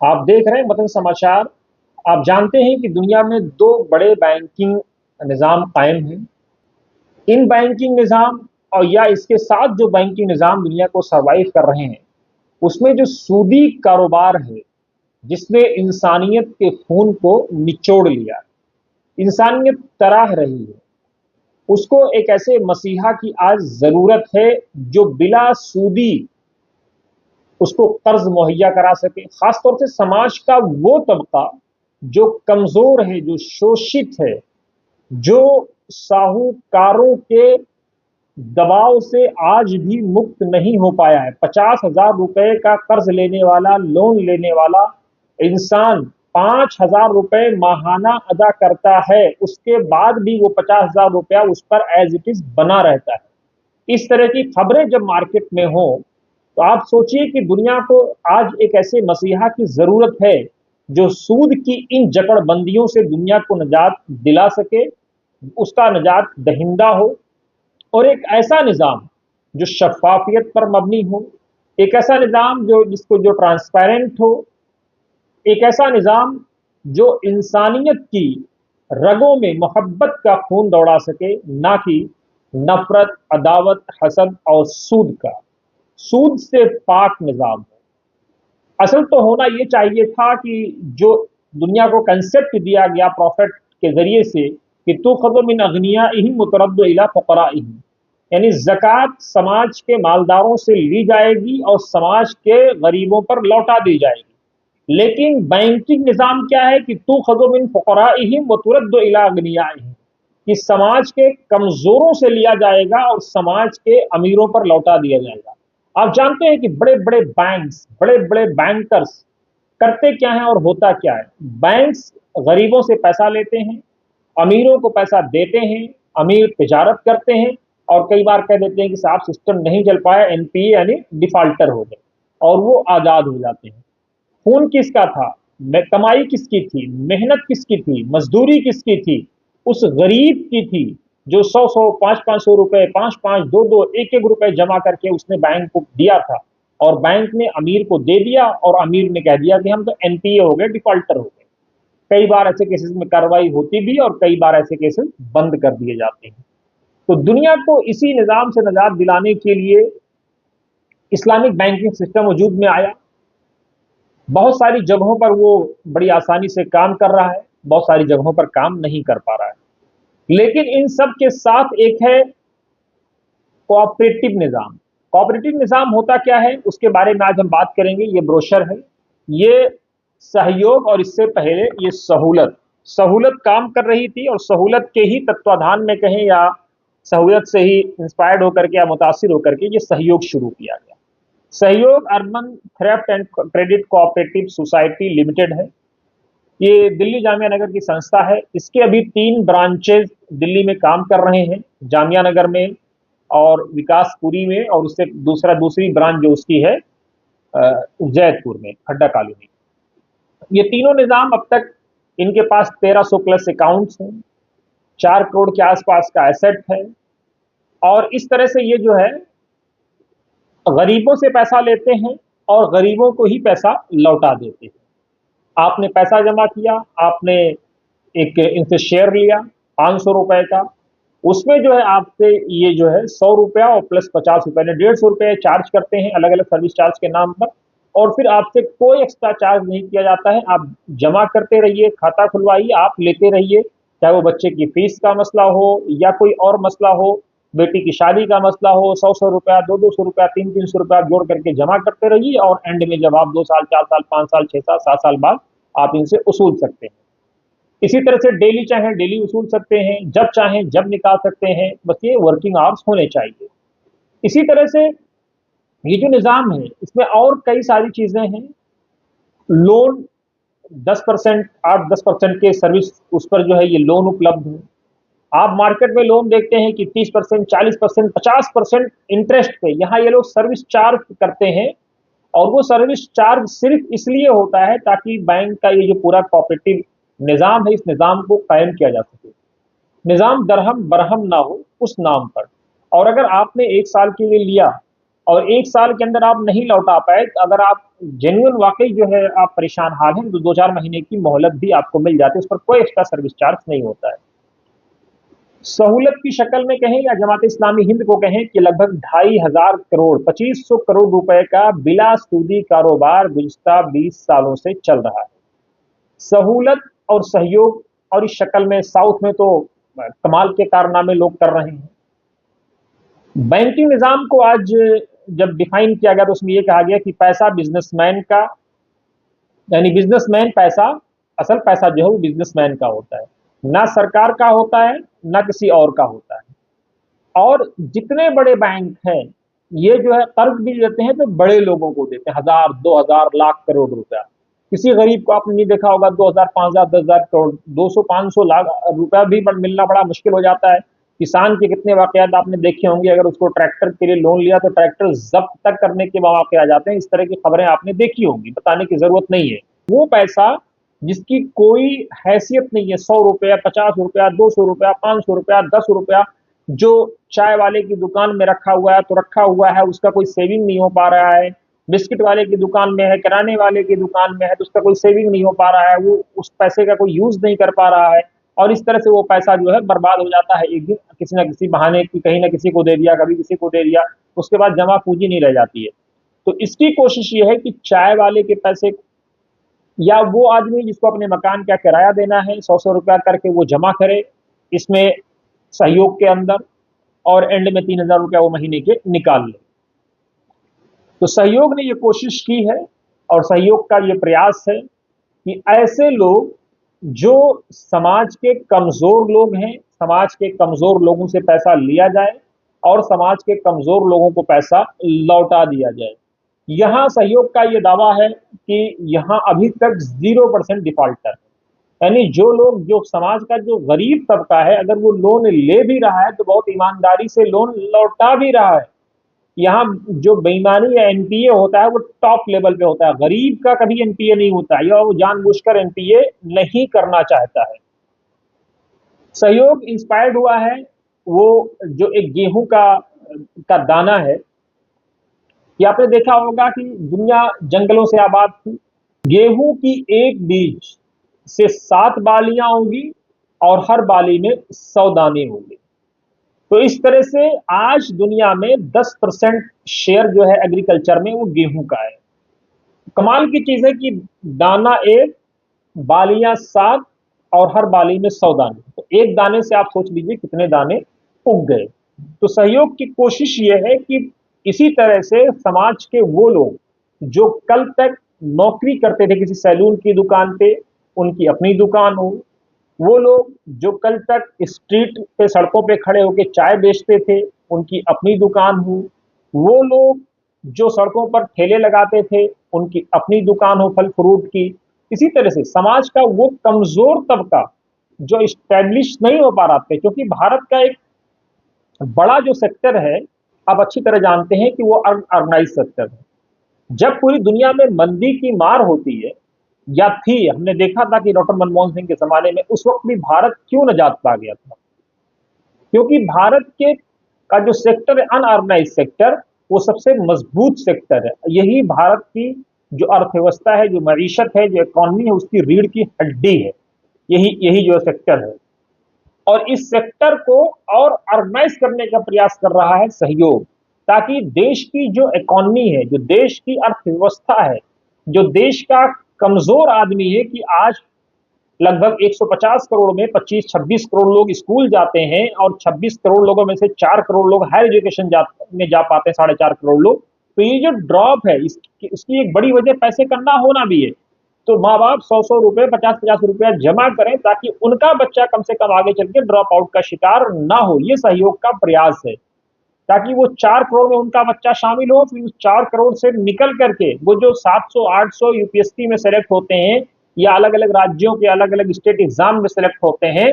आप देख रहे हैं वतन समाचार। आप जानते हैं कि दुनिया में दो बड़े बैंकिंग निज़ाम कायम हैं। इन बैंकिंग निज़ाम और या इसके साथ जो बैंकिंग निज़ाम दुनिया को सर्वाइव कर रहे हैं, उसमें जो सूदी कारोबार है, जिसने इंसानियत के खून को निचोड़ लिया, इंसानियत तराह रही है, उसको एक ऐसे मसीहा की आज ज़रूरत है जो बिला सूदी उसको कर्ज मुहैया करा सके। खासतौर से समाज का वो तबका जो कमजोर है, जो शोषित है, जो साहूकारों के दबाव से आज भी मुक्त नहीं हो पाया है। 50,000 रुपए का कर्ज लेने वाला, लोन लेने वाला इंसान 5,000 रुपए माहाना अदा करता है, उसके बाद भी वो 50,000 रुपया उस पर एज इट इज बना रहता है। इस तरह की खबरें जब मार्केट में हो, तो आप सोचिए कि दुनिया को आज एक ऐसे मसीहा की जरूरत है जो सूद की इन जकड़बंदियों से दुनिया को निजात दिला सके, उसका निजात दहिंदा हो, और एक ऐसा निज़ाम जो शफाफियत पर मबनी हो, एक ऐसा निज़ाम जो ट्रांसपेरेंट हो, एक ऐसा निज़ाम जो इंसानियत की रगों में मोहब्बत का खून दौड़ा सके, ना कि नफरत, अदावत, हसद और सूद का। सूद से पाक निज़ाम हो। असल तो होना ये चाहिए था कि जो दुनिया को कंसेप्ट दिया गया प्रॉफिट के जरिए से कि तू खदो मिन अगनिया ही मुतरद्दो इला फकरा ही, यानी जक़ात समाज के मालदारों से ली जाएगी और समाज के गरीबों पर लौटा दी जाएगी। लेकिन बैंकिंग निज़ाम क्या है कि तू खदो मिन फकराइहिम व तुरद्दु इला अगनियाइहिम, कि समाज के कमजोरों से लिया जाएगा और समाज के अमीरों पर लौटा दिया जाएगा। आप जानते हैं कि बड़े बड़े बैंक्स, बड़े बड़े बैंकर्स करते क्या है और होता क्या है। बैंक्स गरीबों से पैसा लेते हैं, अमीरों को पैसा देते हैं, अमीर तिजारत करते हैं, और कई बार कह देते हैं कि साहब सिस्टम नहीं चल पाया, एनपीए यानी डिफाल्टर हो गए, और वो आज़ाद हो जाते हैं। खून किसका था, कमाई किसकी थी, मेहनत किसकी थी, मजदूरी किसकी थी? उस गरीब की थी जो 100-100, 500-500 रुपए, 5-5, 2-2, 1-1 रुपए जमा करके उसने बैंक को दिया था, और बैंक ने अमीर को दे दिया, और अमीर ने कह दिया कि हम तो एनपीए हो गए, डिफॉल्टर हो गए। कई बार ऐसे केसेस में कार्रवाई होती भी, और कई बार ऐसे केसेस बंद कर दिए जाते हैं। तो दुनिया को इसी निज़ाम से निजात दिलाने के लिए इस्लामिक बैंकिंग सिस्टम वजूद में आया। बहुत सारी जगहों पर वो बड़ी आसानी से काम कर रहा है, बहुत सारी जगहों पर काम नहीं कर पा रहा है। लेकिन इन सब के साथ एक है कोऑपरेटिव निज़ाम। कोऑपरेटिव निज़ाम होता क्या है, उसके बारे में आज हम बात करेंगे। ये ब्रोशर है, ये सहयोग, और इससे पहले ये सहूलत। सहूलत काम कर रही थी, और सहूलत के ही तत्वाधान में कहें, या सहूलत से ही इंस्पायर्ड होकर के या मुतासिर होकर के ये सहयोग शुरू किया गया। सहयोग urban theft and credit cooperative society limited है। ये दिल्ली जामिया नगर की संस्था है। इसके अभी 3 ब्रांचेज दिल्ली में काम कर रहे हैं, जामिया नगर में और विकासपुरी में, और उससे दूसरी ब्रांच जो उसकी है जैदपुर में, खड्डा कॉलोनी। ये तीनों निज़ाम अब तक इनके पास 1300 प्लस अकाउंट्स हैं, 4 करोड़ के आसपास का एसेट है, और इस तरह से ये जो है गरीबों से पैसा लेते हैं और गरीबों को ही पैसा लौटा देते हैं। आपने पैसा जमा किया, आपने एक इनसे शेयर लिया 500 रुपए का, उसमें जो है आपसे ये जो है 100 रुपया और प्लस 50 रुपए, 150 रुपए चार्ज करते हैं अलग अलग सर्विस चार्ज के नाम पर, और फिर आपसे कोई एक्स्ट्रा चार्ज नहीं किया जाता है। आप जमा करते रहिए, खाता खुलवाइए, आप लेते रहिए, चाहे वो बच्चे की फीस का मसला हो या कोई और मसला हो, बेटी की शादी का मसला हो, 100-100 रुपया, 200-200 रुपया, 300-300 रुपया जोड़ करके जमा करते रहिए, और एंड में जब आप 2 साल, 4 साल, 5 साल, 6 साल, 7 साल बाद आप इनसे उसूल सकते हैं। इसी तरह से डेली चाहें डेली वसूल सकते हैं, जब चाहें जब निकाल सकते हैं, बस ये वर्किंग आवर्स होने चाहिए। इसी तरह से ये जो निज़ाम है, इसमें और कई सारी चीज़ें हैं। लोन 10%, 8-10% के सर्विस, उस पर जो है ये लोन उपलब्ध है। आप मार्केट में लोन देखते हैं कि 30%, 40%, 50% इंटरेस्ट पे यहाँ ये लोग सर्विस चार्ज करते हैं, और वो सर्विस चार्ज सिर्फ इसलिए होता है ताकि बैंक का ये जो पूरा कोऑपरेटिव निज़ाम है, इस निज़ाम को कायम किया जा सके। निज़ाम दरहम बरहम ना हो उस नाम पर। और अगर आपने 1 साल के लिए लिया और 1 साल के अंदर आप नहीं लौटा पाए, तो अगर आप जेन्युइन वाकई जो है आप परेशान हाल हैं, तो 2-4 महीने की मोहलत भी आपको मिल जाती है, उस पर कोई एक्स्ट्रा सर्विस चार्ज नहीं होता है। सहूलत की शक्ल में कहें या जमात इस्लामी हिंद को कहें कि लगभग 2,500 करोड़ 2,500 करोड़ रुपए का बिला सूदी कारोबार गुज़िश्ता 20 सालों से चल रहा है। सहूलत और सहयोग, और इस शक्ल में साउथ में तो कमाल के कारनामे लोग कर रहे हैं। बैंकिंग निजाम को आज जब डिफाइन किया गया तो उसमें यह कहा गया कि पैसा बिजनेसमैन का, यानी बिजनेसमैन पैसा, असल पैसा जो है वो बिजनेसमैन का होता है, ना सरकार का होता है, ना किसी और का होता है। और जितने बड़े बैंक हैं, ये जो है कर्ज भी देते हैं तो बड़े लोगों को देते हैं, 1,000, 2,000, लाख करोड़ रुपया। किसी गरीब को आपने नहीं देखा होगा 2,000, 5,000, 10,000 करोड़, 200, 500 लाख रुपया भी मिलना बड़ा मुश्किल हो जाता है। किसान के कितने वाकयात आपने देखे होंगे, अगर उसको ट्रैक्टर के लिए लोन लिया तो ट्रैक्टर जब्त तक करने के मौके आ जाते हैं। इस तरह की खबरें आपने देखी होंगी, बताने की जरूरत नहीं है। वो पैसा जिसकी कोई हैसियत नहीं है, 100 रुपया, 50 रुपया, 200 रुपया, 500 रुपया, 10 रुपया, जो चाय वाले की दुकान में रखा हुआ है तो रखा हुआ है, उसका कोई सेविंग नहीं हो पा रहा है। बिस्किट वाले की दुकान में है, किराने वाले की दुकान में है, तो उसका कोई सेविंग नहीं हो पा रहा है, वो उस पैसे का कोई यूज नहीं कर पा रहा है, और इस तरह से वो पैसा जो है बर्बाद हो जाता है। एक दिन किसी ना किसी बहाने की कहीं ना किसी को दे दिया, कभी किसी को दे दिया, उसके बाद जमा पूंजी नहीं रह जाती है। तो इसकी कोशिश ये है कि चाय वाले के पैसे, या वो आदमी जिसको अपने मकान का किराया देना है, 100-100 रुपया करके वो जमा करे इसमें सहयोग के अंदर, और एंड में 3,000 रुपया वो महीने के निकाल ले। तो सहयोग ने ये कोशिश की है, और सहयोग का ये प्रयास है कि ऐसे लोग जो समाज के कमजोर लोग हैं, समाज के कमजोर लोगों से पैसा लिया जाए और समाज के कमजोर लोगों को पैसा लौटा दिया जाए। यहां सहयोग का ये दावा है कि यहां अभी तक 0% डिफॉल्टर है, यानी जो लोग, जो समाज का जो गरीब तबका है, अगर वो लोन ले भी रहा है तो बहुत ईमानदारी से लोन लौटा भी रहा है। यहाँ जो बेईमानी या एनपीए होता है वो टॉप लेवल पे होता है, गरीब का कभी एनपीए नहीं होता है, या वो जानबूझकर एनपीए नहीं करना चाहता है। सहयोग इंस्पायर्ड हुआ है, वो जो एक गेहूं का दाना है, कि आपने देखा होगा कि दुनिया जंगलों से आबाद थी, गेहूं की एक बीज से 7 बालियां होंगी और हर बाली में 100 दाने होंगे। तो इस तरह से आज दुनिया में 10% शेयर जो है एग्रीकल्चर में वो गेहूं का है। कमाल की चीज है कि दाना एक, बालियां 7, और हर बाली में 100 दाने, तो एक दाने से आप सोच लीजिए कितने दाने उग गए। तो सहयोग की कोशिश ये है कि इसी तरह से समाज के वो लोग जो कल तक नौकरी करते थे किसी सैलून की दुकान पे, उनकी अपनी दुकान हो, वो लोग जो कल तक स्ट्रीट पे, सड़कों पे खड़े होकर चाय बेचते थे, उनकी अपनी दुकान हो, वो लोग जो सड़कों पर ठेले लगाते थे, उनकी अपनी दुकान हो फल फ्रूट की। इसी तरह से समाज का वो कमजोर तबका जो स्टैब्लिश नहीं हो पा रहा था, क्योंकि भारत का एक बड़ा जो सेक्टर है, आप अच्छी तरह जानते हैं कि वो ऑर्गेनाइज सेक्टर है। जब पूरी दुनिया में मंदी की मार होती है, या थी, हमने देखा था कि डॉक्टर मनमोहन सिंह के जमाने में, उस वक्त भी भारत क्यों निजात पा गया था, क्योंकि भारत के का जो सेक्टर है अनऑर्गेनाइज सेक्टर, वो सबसे मजबूत सेक्टर है। यही भारत की जो अर्थव्यवस्था है, जो मईशत है, जो इकोनॉमी है, उसकी रीढ़ की हड्डी है, यही यही जो सेक्टर है। और इस सेक्टर को और ऑर्गेनाइज करने का प्रयास कर रहा है सहयोग, ताकि देश की जो इकोनॉमी है, जो देश की अर्थव्यवस्था है, जो देश का कमजोर आदमी है, कि आज लगभग 150 करोड़ में 25-26 करोड़ लोग स्कूल जाते हैं, और 26 करोड़ लोगों में से 4 करोड़ लोग हायर एजुकेशन में जा पाते हैं, 4.5 करोड़ लोग। तो ये जो ड्रॉप है, इसकी एक बड़ी वजह पैसे का ना होना भी है। तो माँ बाप 100-100 रुपए, 50-50 रुपया जमा करें, ताकि उनका बच्चा कम से कम आगे चल के ड्रॉप आउट का शिकार ना हो। ये सहयोग का प्रयास है, ताकि वो 4 करोड़ में उनका बच्चा शामिल हो, फिर उस 4 करोड़ से निकल करके वो जो 700-800 यूपीएससी में सेलेक्ट होते हैं, या अलग अलग राज्यों के अलग अलग स्टेट एग्जाम में सेलेक्ट होते हैं,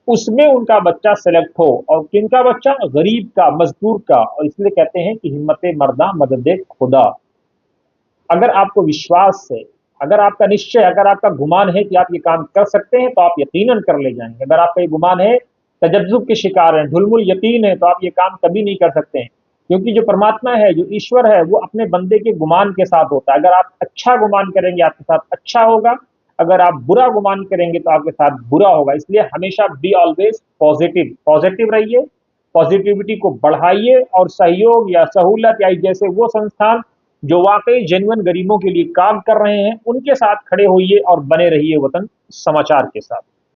उसमें उनका बच्चा सेलेक्ट हो। और किनका बच्चा? गरीब का, मजदूर का। और इसलिए कहते हैं कि हिम्मत मर्दा मदद खुदा। अगर आपको विश्वास है, अगर आपका निश्चय, अगर आपका गुमान है कि आप ये काम कर सकते हैं, तो आप यकीनन कर ले जाएंगे। अगर आपका ये गुमान है, तजब्जुब के शिकार हैं, ढुलमुल यकीन है, तो आप ये काम कभी नहीं कर सकते हैं। क्योंकि जो परमात्मा है, जो ईश्वर है, वो अपने बंदे के गुमान के साथ होता है। अगर आप अच्छा गुमान करेंगे आपके साथ अच्छा होगा, अगर आप बुरा गुमान करेंगे तो आपके साथ बुरा होगा। इसलिए हमेशा बी ऑलवेज पॉजिटिव, पॉजिटिव रहिए, पॉजिटिविटी को बढ़ाइए, और सहयोग या सहूलत या जैसे वो संस्थान जो वाकई जेन्युइन गरीबों के लिए काम कर रहे हैं, उनके साथ खड़े होइए और बने रहिए वतन समाचार के साथ।